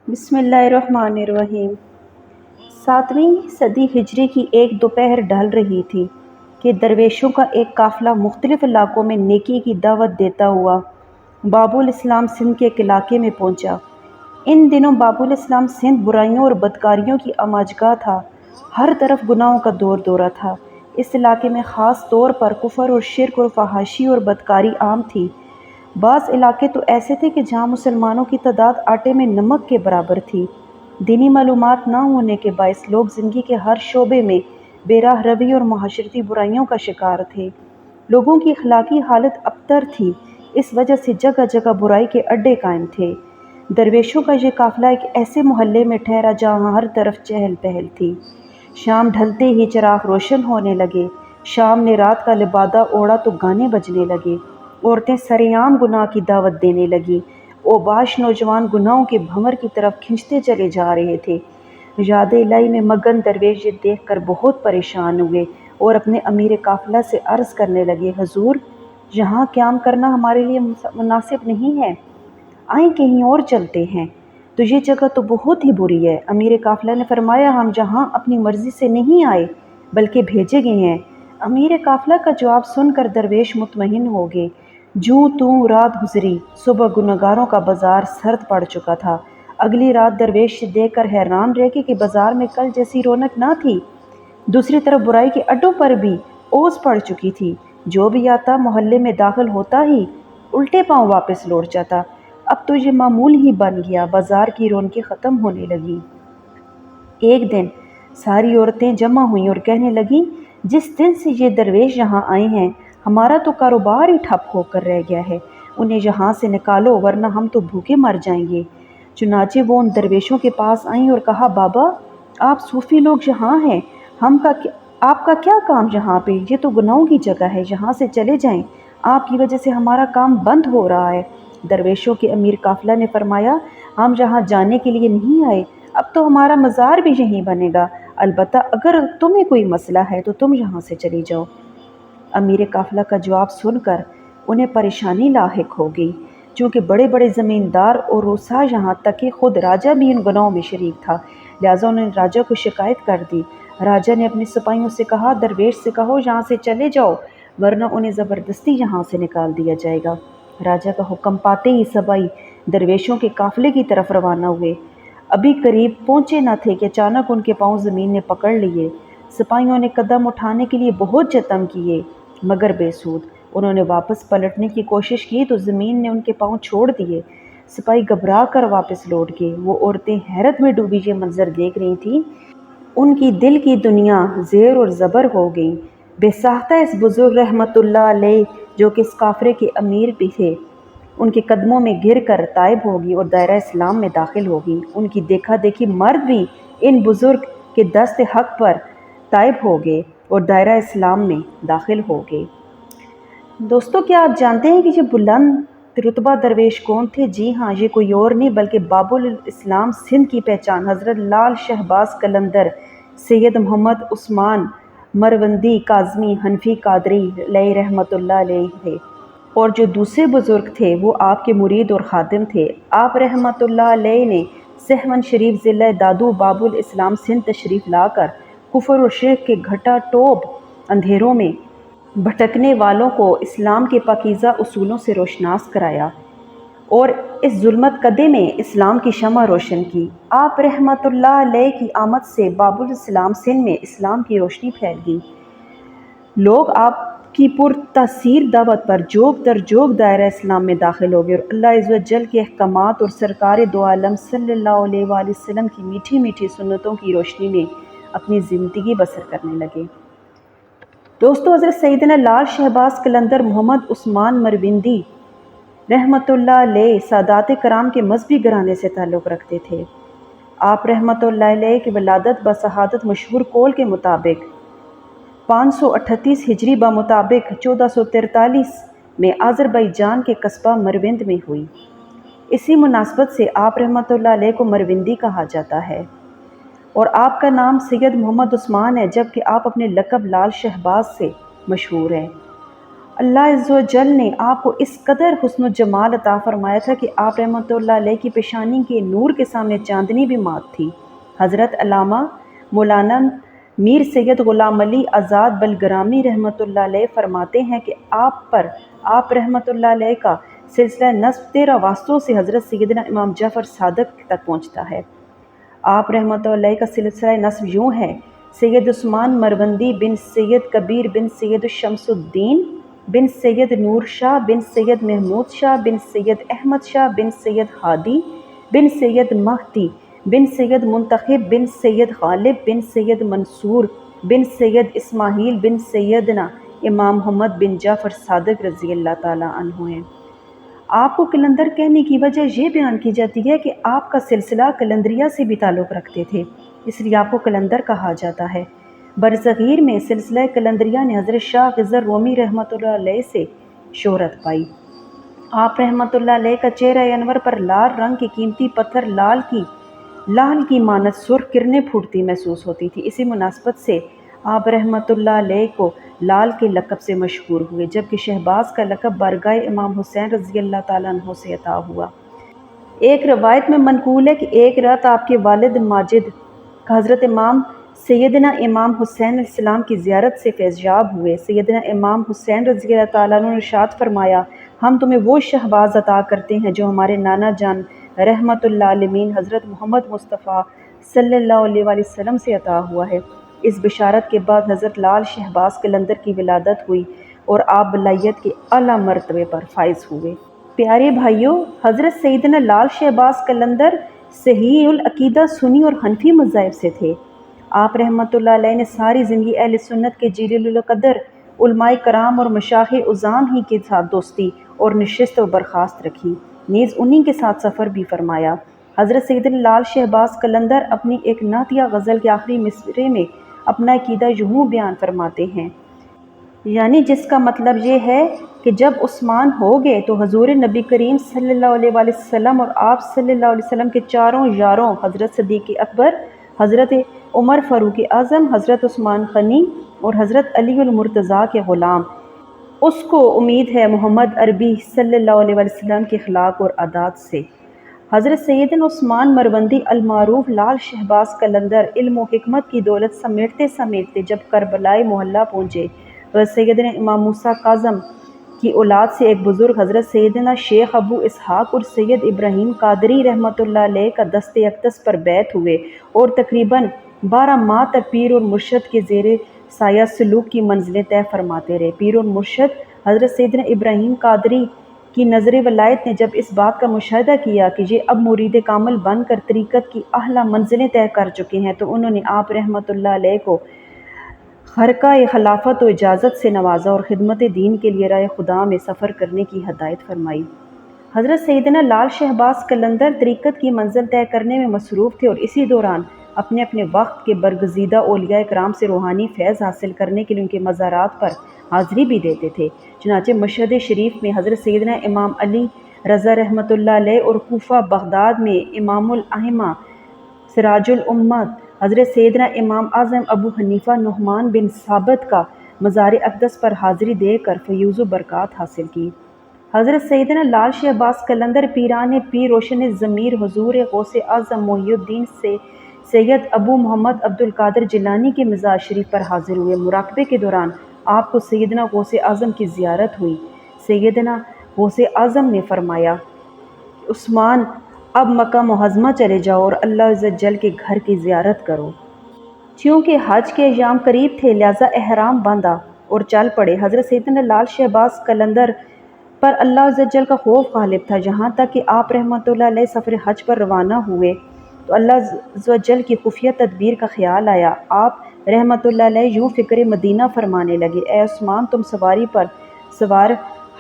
بسم اللہ الرحمن الرحیم۔ 7ویں صدی ہجری کی ایک دوپہر ڈھل رہی تھی کہ درویشوں کا ایک قافلہ مختلف علاقوں میں نیکی کی دعوت دیتا ہوا باب الاسلام سندھ کے ایک علاقے میں پہنچا۔ ان دنوں باب الاسلام سندھ برائیوں اور بدکاریوں کی آماجگاہ تھا۔ ہر طرف گناہوں کا دور دورہ تھا۔ اس علاقے میں خاص طور پر کفر اور شرک اور فحاشی اور بدکاری عام تھی۔ بعض علاقے تو ایسے تھے کہ جہاں مسلمانوں کی تعداد آٹے میں نمک کے برابر تھی۔ دینی معلومات نہ ہونے کے باعث لوگ زندگی کے ہر شعبے میں بے راہ روی اور معاشرتی برائیوں کا شکار تھے۔ لوگوں کی اخلاقی حالت ابتر تھی، اس وجہ سے جگہ جگہ برائی کے اڈے قائم تھے۔ درویشوں کا یہ قافلہ ایک ایسے محلے میں ٹھہرا جہاں ہر طرف چہل پہل تھی۔ شام ڈھلتے ہی چراغ روشن ہونے لگے۔ شام نے رات کا لبادہ اوڑھا تو گانے بجنے لگے۔ عورتیں سرعام گناہ کی دعوت دینے لگیں۔ اوباش نوجوان گناہوں کے بھنور کی طرف کھنچتے چلے جا رہے تھے۔ یاد الہی میں مگن درویش یہ دیکھ کر بہت پریشان ہوئے اور اپنے امیر قافلہ سے عرض کرنے لگے، حضور، یہاں قیام کرنا ہمارے لیے مناسب نہیں ہے، آئیں کہیں اور چلتے ہیں۔ تو یہ جگہ تو بہت ہی بری ہے۔ امیر قافلہ نے فرمایا، ہم یہاں اپنی مرضی سے نہیں آئے بلکہ بھیجے گئے ہیں۔ امیر قافلہ کا جواب سن کر درویش مطمئن ہو گئے۔ جوں توں رات گزری، صبح گنہگاروں کا بازار سرد پڑ چکا تھا۔ اگلی رات درویش دیکھ کر حیران رہ گئے کہ بازار میں کل جیسی رونق نہ تھی۔ دوسری طرف برائی کے اڈوں پر بھی اوس پڑ چکی تھی۔ جو بھی آتا محلے میں داخل ہوتا ہی الٹے پاؤں واپس لوٹ جاتا۔ اب تو یہ معمول ہی بن گیا، بازار کی رونقیں ختم ہونے لگیں۔ ایک دن ساری عورتیں جمع ہوئیں اور کہنے لگیں، جس دن سے یہ درویش یہاں آئے ہیں ہمارا تو کاروبار ہی ٹھپ ہو کر رہ گیا ہے، انہیں یہاں سے نکالو ورنہ ہم تو بھوکے مر جائیں گے۔ چنانچہ وہ ان درویشوں کے پاس آئیں اور کہا، بابا، آپ صوفی لوگ یہاں ہیں، آپ کا کیا کام یہاں پہ؟ یہ تو گناہوں کی جگہ ہے، یہاں سے چلے جائیں، آپ کی وجہ سے ہمارا کام بند ہو رہا ہے۔ درویشوں کے امیر قافلہ نے فرمایا، ہم یہاں جانے کے لیے نہیں آئے، اب تو ہمارا مزار بھی یہیں بنے گا، البتہ اگر تمہیں کوئی مسئلہ ہے تو تم یہاں سے چلی جاؤ۔ امیر قافلہ کا جواب سن کر انہیں پریشانی لاحق ہو گئی، چونکہ بڑے بڑے زمیندار اور روسا، یہاں تک کہ خود راجہ بھی ان گناہوں میں شریک تھا، لہٰذا انہوں نے راجہ کو شکایت کر دی۔ راجہ نے اپنے سپاہیوں سے کہا، درویش سے کہو یہاں سے چلے جاؤ ورنہ انہیں زبردستی یہاں سے نکال دیا جائے گا۔ راجہ کا حکم پاتے ہی سپاہی درویشوں کے قافلے کی طرف روانہ ہوئے۔ ابھی قریب پہنچے نہ تھے کہ اچانک ان کے پاؤں زمین نے پکڑ لیے۔ سپاہیوں نے قدم اٹھانے کے لیے بہت جتن کیے مگر بے سود۔ انہوں نے واپس پلٹنے کی کوشش کی تو زمین نے ان کے پاؤں چھوڑ دیے۔ سپاہی گھبرا کر واپس لوٹ گئے۔ وہ عورتیں حیرت میں ڈوبی یہ منظر دیکھ رہی تھیں، ان کی دل کی دنیا زیر اور زبر ہو گئی۔ بے ساختہ اس بزرگ رحمت اللہ علیہ جو کہ اس قافلے کے امیر بھی تھے، ان کے قدموں میں گر کر تائب ہوگی اور دائرہ اسلام میں داخل ہوگی۔ ان کی دیکھا دیکھی مرد بھی ان بزرگ کے دست حق پر تائب ہو گئے اور دائرہ اسلام میں داخل ہو گئے۔ دوستو، کیا آپ جانتے ہیں کہ یہ بلند رتبہ درویش کون تھے؟ جی ہاں، یہ کوئی اور نہیں بلکہ باب الاسلام سندھ کی پہچان حضرت لال شہباز قلندر سید محمد عثمان مروندی کاظمی حنفی قادری علیہ رحمۃ اللہ علیہ تھے، اور جو دوسرے بزرگ تھے وہ آپ کے مرید اور خادم تھے۔ آپ رحمۃ اللہ علیہ نے سہون شریف ضلع دادو باب الاسلام سندھ تشریف لا کر کفر اور شرک کے گھٹا ٹوپ اندھیروں میں بھٹکنے والوں کو اسلام کے پاکیزہ اصولوں سے روشناس کرایا اور اس ظلمت کدے میں اسلام کی شمع روشن کی۔ آپ رحمۃ اللہ علیہ کی آمد سے باب الاسلام سندھ میں اسلام کی روشنی پھیل گئی۔ لوگ آپ کی پرتاثیر دعوت پر جوگ در جوگ دائرہ اسلام میں داخل ہو گئے اور اللہ عز و جل کے احکامات اور سرکار دو عالم صلی اللہ علیہ وآلہ وسلم کی میٹھی میٹھی سنتوں کی روشنی میں اپنی زندگی بسر کرنے لگے۔ دوستو، حضرت سیدنا لال شہباز قلندر محمد عثمان مروندی رحمۃ اللہ علیہ سادات کرام کے مذہبی گھرانے سے تعلق رکھتے تھے۔ آپ رحمۃ اللہ علیہ کی ولادت بشہادت مشہور قول کے مطابق 538 ہجری بمطابق 1443 میں آذربائیجان کے قصبہ مروند میں ہوئی۔ اسی مناسبت سے آپ رحمۃ اللہ علیہ کو مروندی کہا جاتا ہے اور آپ کا نام سید محمد عثمان ہے، جبکہ آپ اپنے لقب لال شہباز سے مشہور ہیں۔ اللہ عز و جل نے آپ کو اس قدر حسن و جمال عطا فرمایا تھا کہ آپ رحمۃ اللہ علیہ کی پیشانی کے نور کے سامنے چاندنی بھی مات تھی۔ حضرت علامہ مولانا میر سید غلام علی آزاد بلگرامی رحمۃ اللہ علیہ فرماتے ہیں کہ آپ رحمۃ اللہ علیہ کا سلسلہ نسب 13 واسطوں سے حضرت سیدنا امام جعفر صادق تک پہنچتا ہے۔ آپ رحمۃ اللہ علیہ کا سلسلہ نسب یوں ہے: سید عثمان مروندی بن سید کبیر بن سید شمس الدین بن سید نور شاہ بن سید محمود شاہ بن سید احمد شاہ بن سید ہادی بن سید مہدی بن سید منتخب بن سید غالب بن سید منصور بن سید اسماعیل بن سیدنا امام محمد بن جعفر صادق رضی اللہ تعالیٰ عنہ ہیں۔ آپ کو قلندر کہنے کی وجہ یہ بیان کی جاتی ہے کہ آپ کا سلسلہ قلندریہ سے بھی تعلق رکھتے تھے، اس لیے آپ کو قلندر کہا جاتا ہے۔ برصغیر میں سلسلہ قلندریہ نے حضرت شاہ خضر رومی رحمۃ اللہ علیہ سے شہرت پائی۔ آپ رحمۃ اللہ علیہ کا چہرہ انور پر لال رنگ کے قیمتی پتھر لال کی مانند سرخ کرنیں پھوٹتی محسوس ہوتی تھی۔ اسی مناسبت سے آپ رحمۃ اللہ علیہ کو لال کے لقب سے مشہور ہوئے، جبکہ شہباز کا لقب بارگاہ امام حسین رضی اللہ تعالیٰ عنہ سے عطا ہوا۔ ایک روایت میں منقول ہے کہ ایک رات آپ کے والد ماجد حضرت امام سیدنا امام حسین علیہ السلام کی زیارت سے فیضیاب ہوئے۔ سیدنا امام حسین رضی اللہ تعالیٰ عنہ نے ارشاد فرمایا: ہم تمہیں وہ شہباز عطا کرتے ہیں جو ہمارے نانا جان رحمت اللہ عالمین حضرت محمد مصطفیٰ صلی اللہ علیہ وآلہ وسلم سے عطا ہوا ہے۔ اس بشارت کے بعد حضرت لال شہباز قلندر کی ولادت ہوئی اور آپ بلائیت کے اعلیٰ مرتبے پر فائز ہوئے۔ پیارے بھائیوں، حضرت سیدنا لال شہباز قلندر صحیح العقیدہ سنی اور حنفی مذاہب سے تھے۔ آپ رحمۃ اللہ علیہ نے ساری زندگی اہل سنت کے جلیل القدر علماء کرام اور مشائخ عظام ہی کے ساتھ دوستی اور نشست و برخاست رکھی، نیز انہی کے ساتھ سفر بھی فرمایا۔ حضرت سیدنا لال شہباز قلندر اپنی ایک نعتیہ غزل کے آخری مصرعے میں اپنا عقیدہ یوں بیان فرماتے ہیں، یعنی جس کا مطلب یہ ہے کہ جب عثمان ہو گئے تو حضور نبی کریم صلی اللہ علیہ وآلہ وسلم اور آپ صلی اللہ علیہ وسلم کے چاروں یاروں حضرت صدیق اکبر، حضرت عمر فاروق اعظم، حضرت عثمان غنی اور حضرت علی المرتضیٰ کے غلام، اس کو امید ہے محمد عربی صلی اللہ علیہ وآلہ وسلم کے اخلاق اور عادات سے۔ حضرت سیدنا عثمان مروندی المعروف لال شہباز قلندر علم و حکمت کی دولت سمیٹتے جب کربلائے محلہ پہنچے، حضرت سیدنا امام موسیٰ کاظم کی اولاد سے ایک بزرگ حضرت سیدنا شیخ ابو اسحاق اور سید ابراہیم قادری رحمۃ اللہ علیہ کا دست اقدس پر بیعت ہوئے اور تقریباً 12 ماہ تک پیر اور مرشد کے زیر سایہ سلوک کی منزلیں طے فرماتے رہے۔ پیر اور مرشد حضرت سیدنا ابراہیم قادری کی نظر ولایت نے جب اس بات کا مشاہدہ کیا کہ یہ اب مرید کامل بن کر طریقت کی اعلیٰ منزلیں طے کر چکے ہیں، تو انہوں نے آپ رحمۃ اللہ علیہ کو خرقہ خلافت و اجازت سے نوازا اور خدمت دین کے لیے راہ خدا میں سفر کرنے کی ہدایت فرمائی۔ حضرت سیدنا لال شہباز قلندر طریقت کی منزل طے کرنے میں مصروف تھے اور اسی دوران اپنے وقت کے برگزیدہ اولیاء کرام سے روحانی فیض حاصل کرنے کے لیے ان کے مزارات پر حاضری بھی دیتے تھے۔ چنانچہ مشہد شریف میں حضرت سیدنا امام علی رضا رحمۃ اللہ علیہ اور کوفہ بغداد میں امام الائمہ سراج الامت حضرت سیدنا امام اعظم ابو حنیفہ نعمان بن ثابت کا مزار اقدس پر حاضری دے کر فیوز و برکات حاصل کی۔ حضرت سیدنا لال شہباز قلندر پیران پیر روشن ضمیر حضور غوث اعظم محی الدین سے سید ابو محمد عبد القادر جیلانی کے مزار شریف پر حاضر ہوئے۔ مراقبے کے دوران آپ کو سیدنا غوث اعظم کی زیارت ہوئی۔ سیدنا غوث اعظم نے فرمایا کہ عثمان، اب مکہ معظمہ چلے جاؤ اور اللہ عز و جل کے گھر کی زیارت کرو۔ چونکہ حج کے ایام قریب تھے لہٰذا احرام باندھا اور چل پڑے۔ حضرت سیدنا لال شہباز قلندر پر اللہ عز و جل کا خوف غالب تھا، یہاں تک کہ آپ رحمۃ اللہ علیہ سفر حج پر روانہ ہوئے تو اللہ عز و جل کی خفیہ تدبیر کا خیال آیا۔ آپ رحمۃ اللہ علیہ یوں فکر مدینہ فرمانے لگے: اے عثمان، تم سواری پر سوار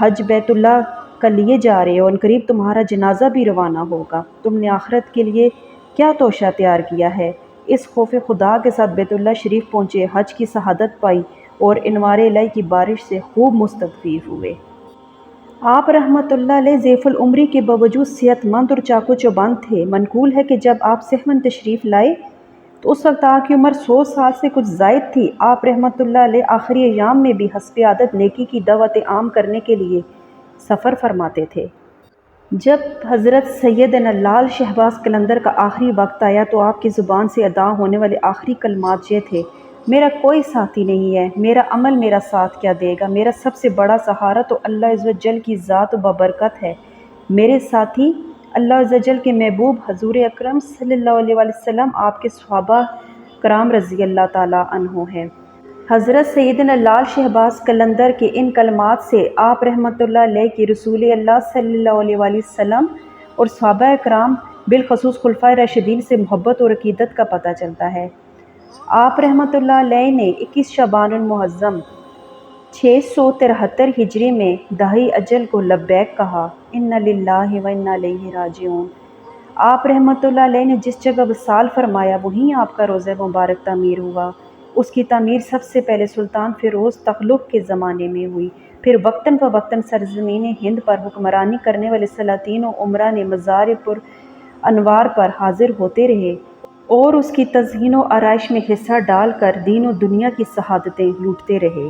حج بیت اللہ کا لیے جا رہے ہو، ان قریب تمہارا جنازہ بھی روانہ ہوگا، تم نے آخرت کے لیے کیا توشہ تیار کیا ہے؟ اس خوف خدا کے ساتھ بیت اللہ شریف پہنچے، حج کی شہادت پائی اور انوار الہی کی بارش سے خوب مستفید ہوئے۔ آپ رحمۃ اللہ علیہ ضعیف العمری کے باوجود صحت مند اور چاق و چوبند تھے۔ منقول ہے کہ جب آپ صحن تشریف لائے تو اس وقت آپ کی عمر 100 سال سے کچھ زائد تھی۔ آپ رحمۃ اللہ علیہ آخری ایام میں بھی حسب عادت نیکی کی دعوت عام کرنے کے لیے سفر فرماتے تھے۔ جب حضرت سیدنا لال شہباز قلندر کا آخری وقت آیا تو آپ کی زبان سے ادا ہونے والے آخری کلمات یہ تھے: میرا کوئی ساتھی نہیں ہے، میرا عمل میرا ساتھ کیا دے گا، میرا سب سے بڑا سہارا تو اللہ عز و جل کی ذات و بابرکت ہے، میرے ساتھی اللہ عز و جل کے محبوب حضور اکرم صلی اللہ علیہ وآلہ وسلم، آپ کے صحابہ کرام رضی اللہ تعالیٰ عنہ ہیں۔ حضرت سیدنا لال شہباز قلندر کے ان کلمات سے آپ رحمۃ اللہ علیہ کی رسول اللہ صلی اللہ علیہ وآلہ وسلم اور صحابہ کرام بالخصوص خلفائے راشدین سے محبت اور عقیدت کا پتہ چلتا ہے۔ آپ رحمۃ اللہ علیہ نے 21 شعبان المعظم 673 ہجری میں دہی اجل کو لبیک کہا، انا للہ و انا الیہ راجعون۔ آپ رحمۃ اللہ علیہ نے جس جگہ وصال فرمایا وہیں آپ کا روضہ مبارک تعمیر ہوا۔ اس کی تعمیر سب سے پہلے سلطان فیروز تغلق کے زمانے میں ہوئی، پھر وقتاً فوقتاً سرزمین ہند پر حکمرانی کرنے والے سلاطین و امراء نے مزار پر انوار پر حاضر ہوتے رہے اور اس کی تزئین و آرائش میں حصہ ڈال کر دین و دنیا کی سعادتیں لوٹتے رہے۔